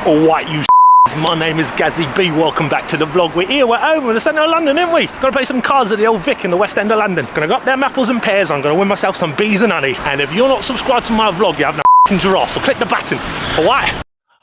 Alright, you my name is Gazzy B, welcome back to the vlog. We're here, we're home in the centre of London, ain't we? Gonna play some cards at the old Vic in the West End of London. Gonna go up there, apples and pears, I'm gonna win myself some bees and honey. And if you're not subscribed to my vlog, you have no f***ing draw, so click the button. Alright?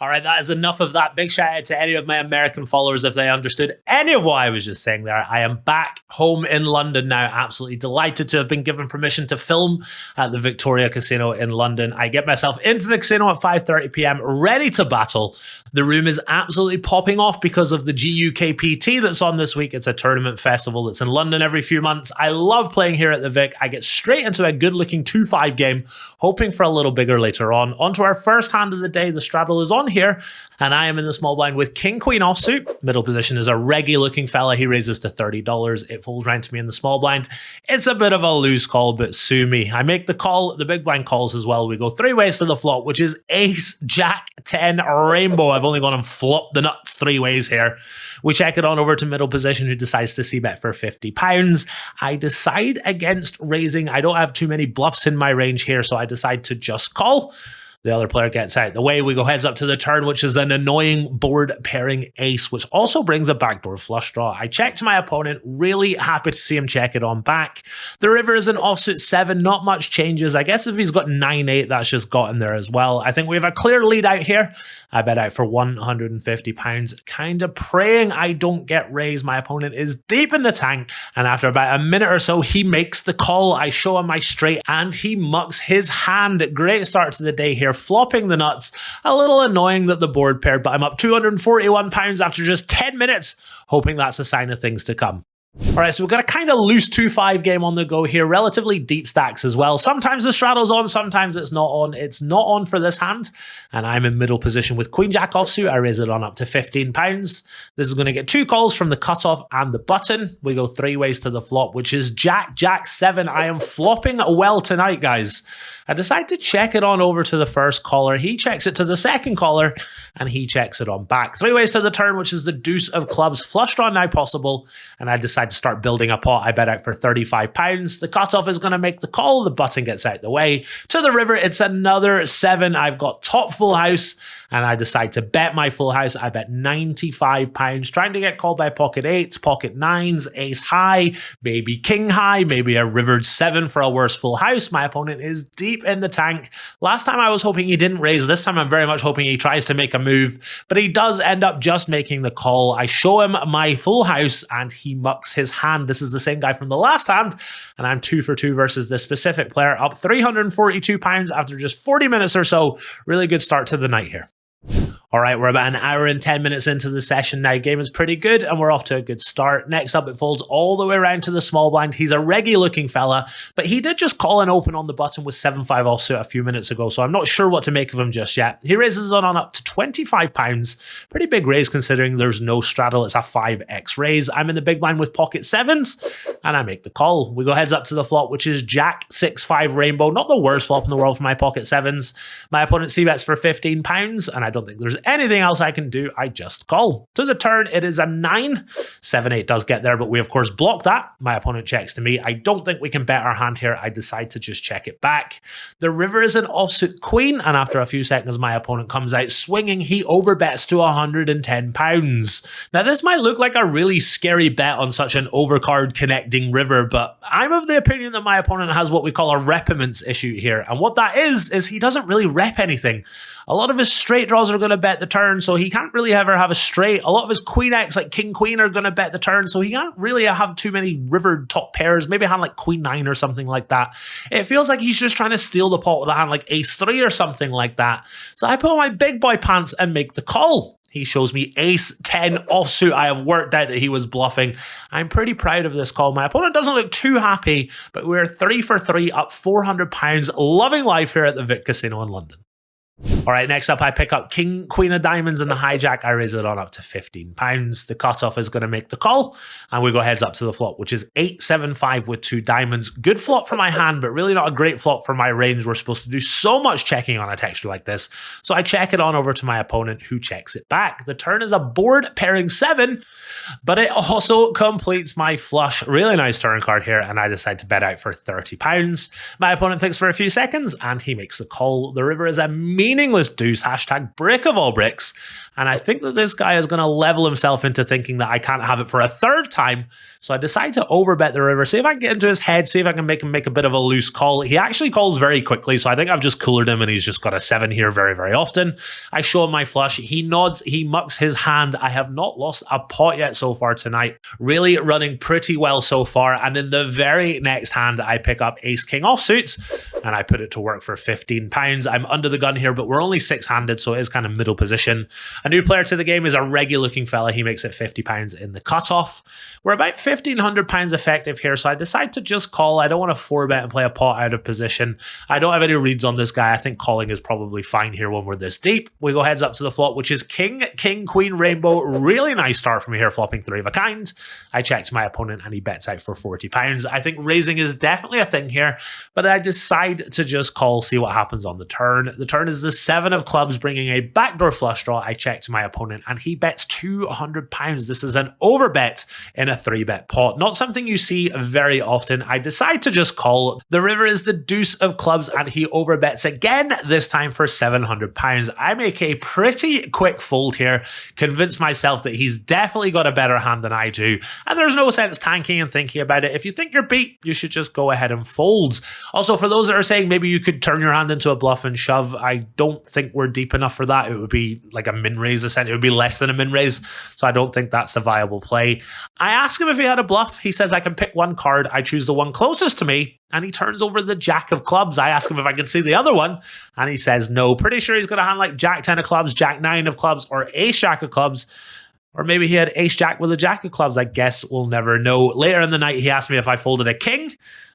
Alright, that is enough of that. Big shout out to any of my American followers if they understood any of what I was just saying there. I am back home in London now. Absolutely delighted to have been given permission to film at the Victoria Casino in London. I get myself into the casino at 5:30 p.m, ready to battle. The room is absolutely popping off because of the GUKPT that's on this week. It's a tournament festival that's in London every few months. I love playing here at the Vic. I get straight into a good-looking 2-5 game, hoping for a little bigger later on. On to our first hand of the day. The straddle is on here, and I am in the small blind with King-Queen offsuit. Middle position is a reggy-looking fella. He raises to $30. It folds round to me in the small blind. It's a bit of a loose call, but sue me. I make the call. The big blind calls as well. We go three ways to the flop, which is ace, jack, 10, rainbow. I've only gone and flopped the nuts three ways here. We check it on over to middle position, who decides to c-bet for £50. I decide against raising. I don't have too many bluffs in my range here, so I decide to just call. The other player gets out the way. We go heads up to the turn, which is an annoying board pairing ace, which also brings a backdoor flush draw. I check to my opponent, really happy to see him check it on back. The river is an offsuit 7, not much changes. I guess if he's got 9-8, that's just gotten there as well. I think we have a clear lead out here. I bet out for £150, kind of praying I don't get raised. My opponent is deep in the tank, and after about a minute or so, he makes the call. I show him my straight, and he mucks his hand. Great start to the day here, flopping the nuts. A little annoying that the board paired, but I'm up £241 after just 10 minutes, hoping that's a sign of things to come. All right, so we've got a kind of loose 2-5 game on the go here, relatively deep stacks as well. Sometimes the straddle's on, sometimes it's not on. It's not on for this hand, and I'm in middle position with Queen Jack offsuit. I raise it on up to £15. This is going to get two calls from the cutoff and the button. We go three ways to the flop, which is Jack, Jack 7. I am flopping well tonight, guys. I decide to check it on over to the first caller. He checks it to the second caller, and he checks it on back. Three ways to the turn, which is the deuce of clubs. Flush draw now possible, and I decide to start building a pot. I bet out for £35. The cutoff is going to make the call. The button gets out the way. To the river, it's another 7. I've got top full house, and I decide to bet my full house. I bet £95, trying to get called by pocket 8s, pocket 9s, ace high, maybe king high, maybe a rivered 7 for a worse full house. My opponent is deep in the tank. Last time I was hoping he didn't raise. This time I'm very much hoping he tries to make a move, but he does end up just making the call. I show him my full house, and he mucks his hand. This is the same guy from the last hand, and I'm 2 for 2 versus this specific player, up £342 after just 40 minutes or so. Really good start to the night here. All right, we're about an hour and 10 minutes into the session now. Game is pretty good, and we're off to a good start. Next up, it folds all the way around to the small blind. He's a reggy-looking fella, but he did just call an open on the button with 7-5 offsuit a few minutes ago, so I'm not sure what to make of him just yet. He raises on up to £25. Pretty big raise considering there's no straddle. It's a 5x raise. I'm in the big blind with pocket 7s, and I make the call. We go heads up to the flop, which is Jack 6-5 rainbow. Not the worst flop in the world for my pocket 7s. My opponent c-bets for £15, and I don't think there's anything else I can do. I just call. To the turn, it is a 9. 7-8 does get there, but we of course block that. My opponent checks to me. I don't think we can bet our hand here. I decide to just check it back. The river is an offsuit queen, and after a few seconds, my opponent comes out swinging. He overbets to £110. Now, this might look like a really scary bet on such an overcard connecting river, but I'm of the opinion that my opponent has what we call a repiments issue here, and what that is he doesn't really rep anything. A lot of his straight draws are going to bet the turn, so he can't really ever have a straight. A lot of his queen X, like king queen, are going to bet the turn, so he can't really have too many river top pairs. Maybe a hand like queen 9 or something like that. It feels like he's just trying to steal the pot with a hand like ace 3 or something like that. So I put on my big boy pants and make the call. He shows me ace 10 offsuit. I have worked out that he was bluffing. I'm pretty proud of this call. My opponent doesn't look too happy, but we're 3 for 3, up £400. Loving life here at the Vic Casino in London. All right, next up, I pick up king, queen of diamonds in the hijack. I raise it on up to £15. The cutoff is going to make the call, and we go heads up to the flop, which is 8-7-5 with 2 diamonds. Good flop for my hand, but really not a great flop for my range. We're supposed to do so much checking on a texture like this. So I check it on over to my opponent, who checks it back. The turn is a board pairing 7, but it also completes my flush. Really nice turn card here, and I decide to bet out for £30. My opponent thinks for a few seconds, and he makes the call. The river is a meaningless deuce, hashtag brick of all bricks. And I think that this guy is going to level himself into thinking that I can't have it for a third time. So I decide to overbet the river, see if I can get into his head, see if I can make him make a bit of a loose call. He actually calls very quickly, so I think I've just coolered him and he's just got a 7 here very, very often. I show him my flush. He nods, he mucks his hand. I have not lost a pot yet so far tonight. Really running pretty well so far. And in the very next hand, I pick up ace-king offsuits and I put it to work for £15. I'm under the gun here, but we're only 6-handed, so it is kind of middle position. A new player to the game is a regular looking fella. He makes it £50 in the cutoff. We're about £1,500 effective here, so I decide to just call. I don't want to 4-bet and play a pot out of position. I don't have any reads on this guy. I think calling is probably fine here when we're this deep. We go heads up to the flop, which is king, king, queen, rainbow. Really nice start from here, flopping 3 of a kind. I check to my opponent and he bets out for £40. I think raising is definitely a thing here, but I decide to just call, see what happens on the turn. The turn is the 7 of clubs, bringing a backdoor flush draw. I check to my opponent and he bets £200. This is an overbet in a 3-bet pot. Not something you see very often. I decide to just call. The river is the deuce of clubs and he overbets again, this time for £700. I make a pretty quick fold here, convince myself that he's definitely got a better hand than I do, and there's no sense tanking and thinking about it. If you think you're beat, you should just go ahead and fold. Also, for those that are saying maybe you could turn your hand into a bluff and shove, I don't think we're deep enough for that. It would be like a min raise, essentially. It would be less than a min raise, so I don't think that's a viable play. I ask him if he had a bluff. He says I can pick one card. I choose the one closest to me, and he turns over the jack of clubs. I ask him if I can see the other one, and he says no. Pretty sure he's got a hand like jack 10 of clubs, jack 9 of clubs, or ace jack of clubs. Or maybe he had ace jack with a jack of clubs. I guess we'll never know. Later in the night, he asked me if I folded a king.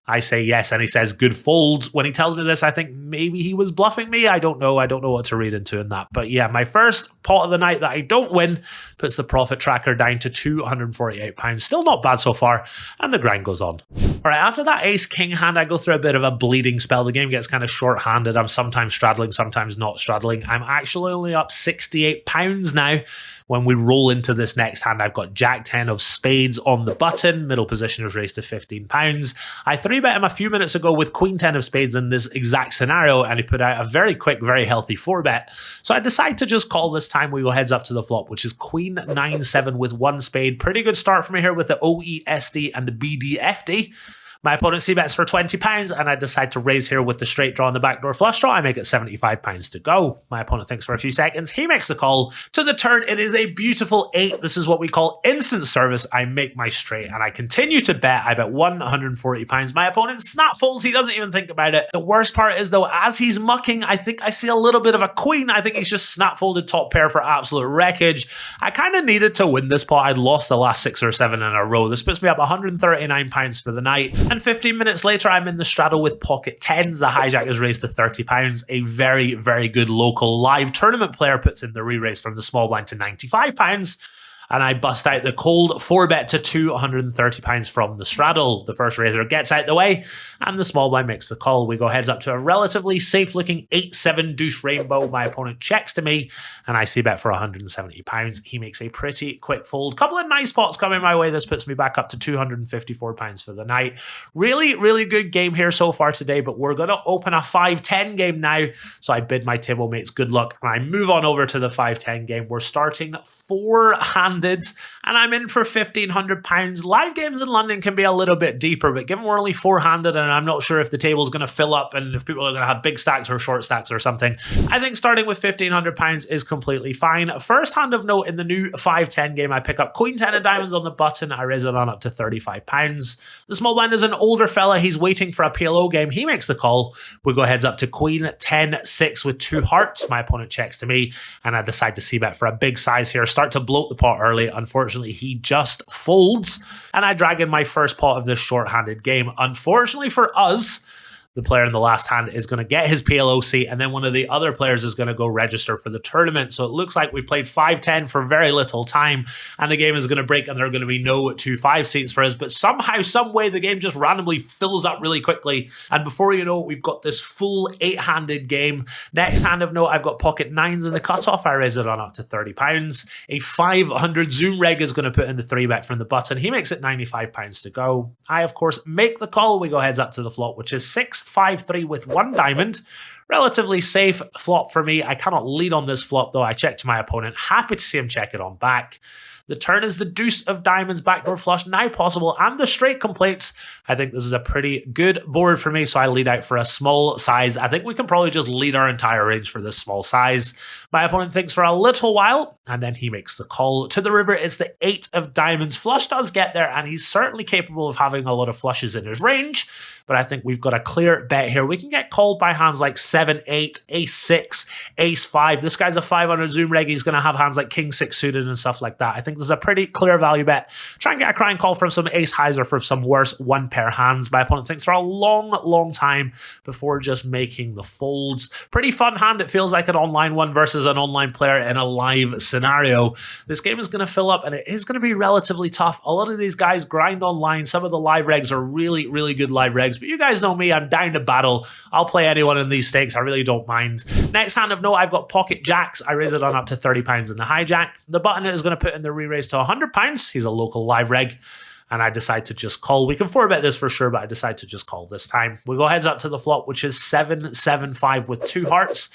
I say yes, and he says good fold. When he tells me this, I think maybe he was bluffing me. I don't know. I don't know what to read into in that. But yeah, my first pot of the night that I don't win puts the profit tracker down to £248. Still not bad so far, and the grind goes on. All right, after that ace-king hand, I go through a bit of a bleeding spell. The game gets kind of short-handed. I'm sometimes straddling, sometimes not straddling. I'm actually only up £68 now. When we roll into this next hand, I've got jack 10 of spades on the button. Middle position is raised to £15. I 3-bet him a few minutes ago with queen 10 of spades in this exact scenario, and he put out a very quick, very healthy 4-bet. So I decide to just call this time. We go heads up to the flop, which is queen 9-7 with 1 spade. Pretty good start from here with the OESD and the BDFD. My opponent c-bets for £20, and I decide to raise here with the straight draw and the backdoor flush draw. I make it £75 to go. My opponent thinks for a few seconds. He makes the call. To the turn, it is a beautiful 8. This is what we call instant service. I make my straight, and I continue to bet. I bet £140. My opponent snap folds. He doesn't even think about it. The worst part is, though, as he's mucking, I think I see a little bit of a queen. I think he's just snap folded top pair for absolute wreckage. I kind of needed to win this pot. I'd lost the last 6 or 7 in a row. This puts me up £139 for the night. And 15 minutes later, I'm in the straddle with pocket 10s. The hijack is raised to £30. A very, very good local live tournament player puts in the re-raise from the small blind to £95. And I bust out the cold 4-bet to £230 from the straddle. The first raiser gets out the way, and the small blind makes the call. We go heads up to a relatively safe-looking 8-7 deuce rainbow. My opponent checks to me, and I c-bet for £170. He makes a pretty quick fold. Couple of nice pots coming my way. This puts me back up to £254 for the night. Really, really good game here so far today, but we're going to open a 5-10 game now. So I bid my table mates good luck, and I move on over to the 5-10 game. We're starting 4-handed, and I'm in for £1,500. Live games in London can be a little bit deeper, but given we're only 4-handed, and I'm not sure if the table's going to fill up and if people are going to have big stacks or short stacks or something, I think starting with £1,500 is completely fine. First hand of note in the new 5-10 game, I pick up queen 10 of diamonds on the button. I raise it on up to £35. The small blind is an older fella. He's waiting for a PLO game. He makes the call. We go heads up to queen 10-6 with 2 hearts. My opponent checks to me, and I decide to c-bet for a big size here. Start to bloat the pot early. Unfortunately, he just folds, and I drag in my first pot of this short-handed game. Unfortunately for us, the player in the last hand is going to get his PLOC, and then one of the other players is going to go register for the tournament. So it looks like we played 5-10 for very little time, and the game is going to break, and there are going to be no 2-5 seats for us. But somehow, some way, the game just randomly fills up really quickly, and before you know it, we've got this full 8-handed game. Next hand of note, I've got pocket 9s in the cutoff. I raise it on up to £30. A 500 zoom reg is going to put in the 3-bet from the button. He makes it £95 to go. I, of course, make the call. We go heads up to the flop, which is 6-5-3 with 1 diamond. Relatively safe flop for me. I cannot lead on this flop though. I check to my opponent. Happy to see him check it on back. The turn is the deuce of diamonds, backdoor flush, now possible, and the straight completes. I think this is a pretty good board for me, so I lead out for a small size. I think we can probably just lead our entire range for this small size. My opponent thinks for a little while, and then he makes the call. To the river, it's the 8 of diamonds. Flush does get there, and he's certainly capable of having a lot of flushes in his range, but I think we've got a clear bet here. We can get called by hands like 7-8, ace-6, ace-5. This guy's a 500 zoom reg. He's going to have hands like king-6 suited and stuff like that. I think there's a pretty clear value bet. Try and get a crying call from some ace-highs or from some worse one-pair hands. My opponent thinks for a long time before just making the folds. Pretty fun hand. It feels like an online one versus an online player in a live scenario. This game is going to fill up, and it is going to be relatively tough. A lot of these guys grind online. Some of the live regs are really good live regs, but you guys know me. I'm down to battle. I'll play anyone in these stakes. I really don't mind. Next hand of note, I've got pocket jacks. I raise it on up to £30 in the hijack. The button is going to put in the re-raise to £100. He's a local live reg, and I decide to just call. We can 4-bet this for sure, but I decide to just call this time. We go heads up to the flop, which is 7-7-5 with 2 hearts.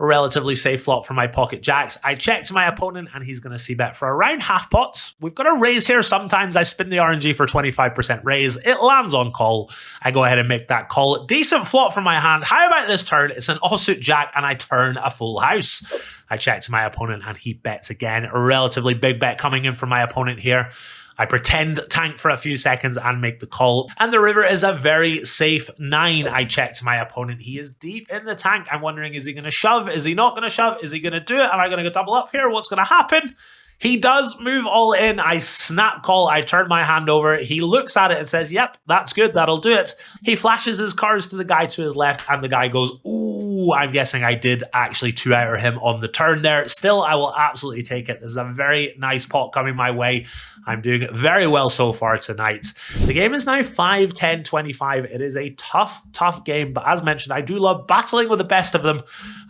A relatively safe flop for my pocket jacks. I check to my opponent, and he's going to c-bet for around half pot. We've got a raise here. Sometimes I spin the RNG for 25% raise. It lands on call. I go ahead and make that call. Decent flop from my hand. How about this turn? It's an offsuit jack, and I turn a full house. I check to my opponent, and he bets again. A relatively big bet coming in from my opponent here. I pretend tank for a few seconds and make the call. And the river is a very safe 9. I check to my opponent. He is deep in the tank. I'm wondering, is he going to shove? Is he not going to shove? Is he going to do it? Am I going to go double up here? What's going to happen? He does move all in. I snap call. I turn my hand over. He looks at it and says, yep, that's good. That'll do it. He flashes his cards to the guy to his left, and the guy goes, ooh, I'm guessing I did actually 2-outer him on the turn there. Still, I will absolutely take it. This is a very nice pot coming my way. I'm doing very well so far tonight. The game is now 5-10-25. It is a tough game, but as mentioned, I do love battling with the best of them,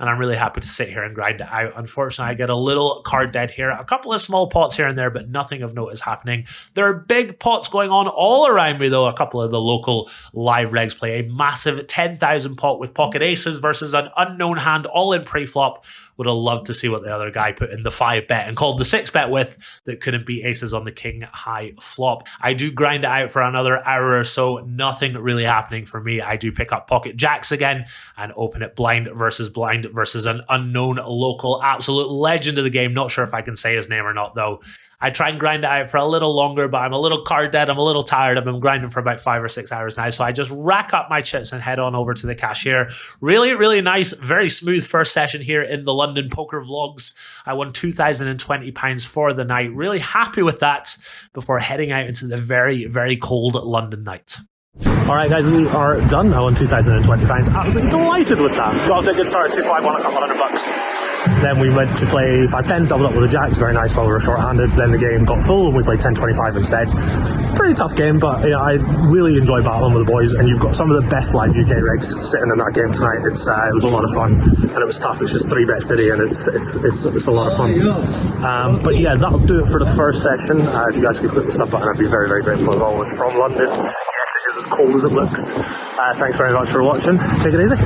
and I'm really happy to sit here and grind it out. Unfortunately, I get a little card dead here. A couple of small pots here and there, but nothing of note is happening. There are big pots going on all around me, though. A couple of the local live regs play a massive 10,000 pot with pocket aces versus an unknown hand all in pre-flop. Would have loved to see what the other guy put in the 5-bet and called the 6-bet with that couldn't beat aces on the king high flop. I do grind it out for another hour or so. Nothing really happening for me. I do pick up pocket jacks again and open it blind versus an unknown local absolute legend of the game. Not sure if I can say his name or not, though. I try and grind it out for a little longer, but I'm a little card dead. I'm a little tired. I've been grinding for about 5 or 6 hours now. So I just rack up my chips and head on over to the cashier. Really nice, very smooth first session here in the London poker vlogs. I won £2,020 for the night. Really happy with that before heading out into the very cold London night. All right, guys, we are done. I won £2,020. Absolutely delighted with that. Got off to a good start, 2-5, won a couple $100. Then we went to play 5-10, doubled up with the jacks, very nice while we were short-handed. Then the game got full and we played 10-25 instead. Pretty tough game, but you know, I really enjoy battling with the boys, and you've got some of the best live UK regs sitting in that game tonight. It was a lot of fun, and it was tough. It's just 3-bet city, and it's a lot of fun. But yeah, that'll do it for the first session. If you guys could click the sub button, I'd be very grateful as always. From London, yes, it is as cold as it looks. Thanks very much for watching. Take it easy.